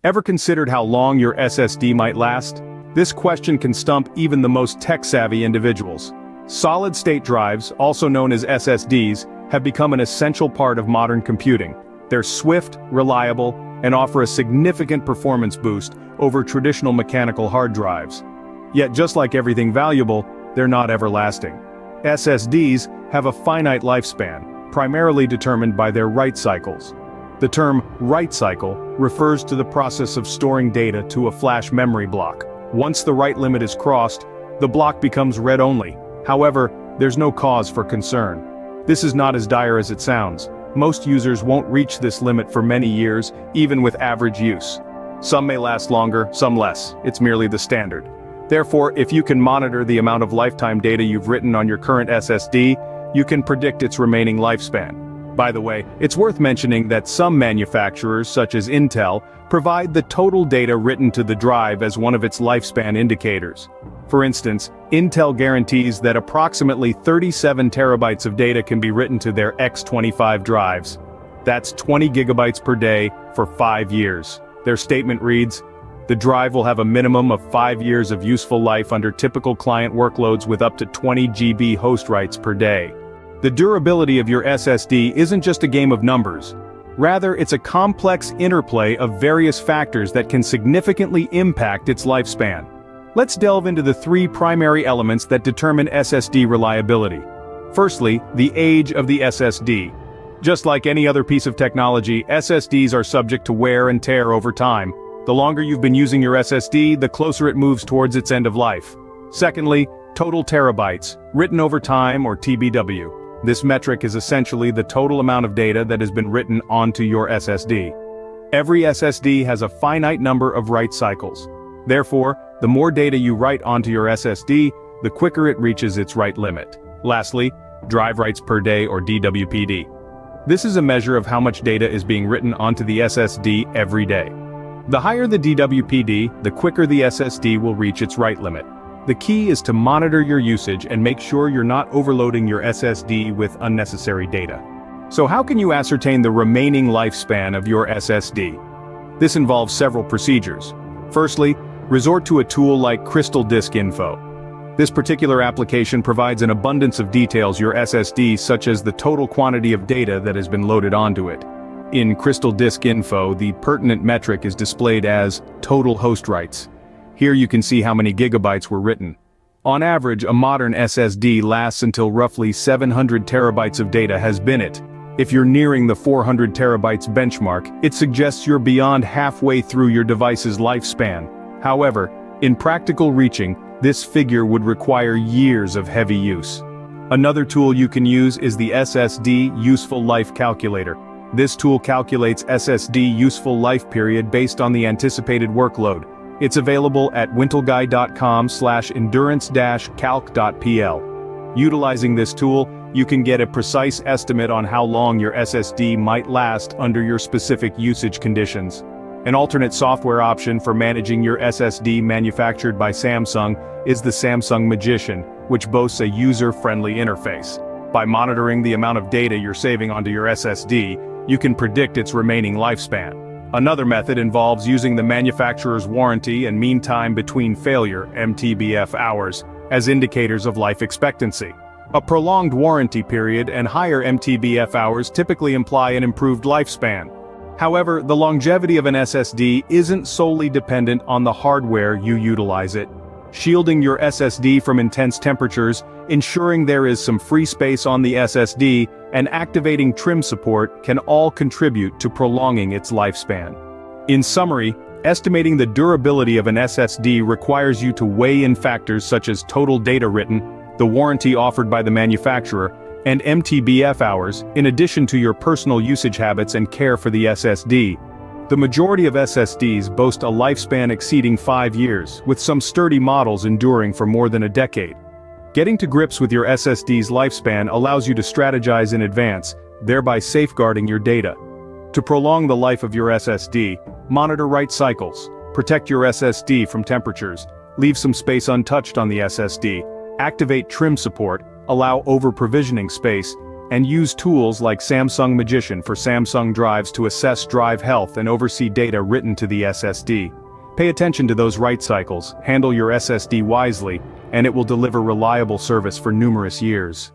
Ever considered how long your SSD might last? This question can stump even the most tech-savvy individuals. Solid-state drives, also known as SSDs, have become an essential part of modern computing. They're swift, reliable, and offer a significant performance boost over traditional mechanical hard drives. Yet just like everything valuable, they're not everlasting. SSDs have a finite lifespan, primarily determined by their write cycles. The term write cycle refers to the process of storing data to a flash memory block. Once the write limit is crossed, the block becomes read-only. However, there's no cause for concern. This is not as dire as it sounds. Most users won't reach this limit for many years, even with average use. Some may last longer, some less. It's merely the standard. Therefore, if you can monitor the amount of lifetime data you've written on your current SSD, you can predict its remaining lifespan. By the way, it's worth mentioning that some manufacturers, such as Intel, provide the total data written to the drive as one of its lifespan indicators. For instance, Intel guarantees that approximately 37 terabytes of data can be written to their X25 drives. That's 20 gigabytes per day for 5 years. Their statement reads, "The drive will have a minimum of 5 years of useful life under typical client workloads with up to 20 GB host writes per day." The durability of your SSD isn't just a game of numbers. Rather, it's a complex interplay of various factors that can significantly impact its lifespan. Let's delve into the 3 primary elements that determine SSD reliability. Firstly, the age of the SSD. Just like any other piece of technology, SSDs are subject to wear and tear over time. The longer you've been using your SSD, the closer it moves towards its end of life. Secondly, total terabytes, written over time or TBW. This metric is essentially the total amount of data that has been written onto your SSD. Every SSD has a finite number of write cycles. Therefore, the more data you write onto your SSD, the quicker it reaches its write limit. Lastly, drive writes per day or DWPD. This is a measure of how much data is being written onto the SSD every day. The higher the DWPD, the quicker the SSD will reach its write limit. The key is to monitor your usage and make sure you're not overloading your SSD with unnecessary data. So how can you ascertain the remaining lifespan of your SSD? This involves several procedures. Firstly, resort to a tool like Crystal Disk Info. This particular application provides an abundance of details your SSD, such as the total quantity of data that has been loaded onto it. In Crystal Disk Info, the pertinent metric is displayed as total host writes. Here you can see how many gigabytes were written. On average, a modern SSD lasts until roughly 700 terabytes of data has been it. If you're nearing the 400 terabytes benchmark, it suggests you're beyond halfway through your device's lifespan. However, in practical reaching, this figure would require years of heavy use. Another tool you can use is the SSD Useful Life Calculator. This tool calculates SSD useful life period based on the anticipated workload. It's available at wintelguy.com/endurance-calc.pl. Utilizing this tool, you can get a precise estimate on how long your SSD might last under your specific usage conditions. An alternate software option for managing your SSD manufactured by Samsung is the Samsung Magician, which boasts a user-friendly interface. By monitoring the amount of data you're saving onto your SSD, you can predict its remaining lifespan. Another method involves using the manufacturer's warranty and mean time between failure (MTBF) hours as indicators of life expectancy. A prolonged warranty period and higher MTBF hours typically imply an improved lifespan. However, the longevity of an SSD isn't solely dependent on the hardware you utilize it. Shielding your SSD from intense temperatures, ensuring there is some free space on the SSD, and activating trim support can all contribute to prolonging its lifespan. In summary, estimating the durability of an SSD requires you to weigh in factors such as total data written, the warranty offered by the manufacturer, and MTBF hours, in addition to your personal usage habits and care for the SSD. The majority of SSDs boast a lifespan exceeding 5 years, with some sturdy models enduring for more than a decade. Getting to grips with your SSD's lifespan allows you to strategize in advance, thereby safeguarding your data. To prolong the life of your SSD, monitor write cycles, protect your SSD from temperatures, leave some space untouched on the SSD, activate trim support, allow over-provisioning space, And use tools like Samsung Magician for Samsung drives to assess drive health and oversee data written to the SSD. Pay attention to those write cycles, handle your SSD wisely, and it will deliver reliable service for numerous years.